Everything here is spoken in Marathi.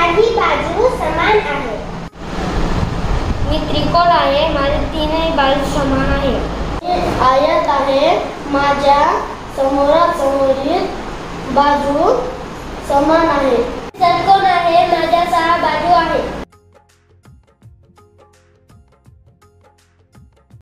चारही बाजू समान आहेत. मी त्रिकोण आहे, माझे तीनही बाजू समान आहेत. मी आयत आहे, माझ्या समोरासमोरील बाजू समान आहेत.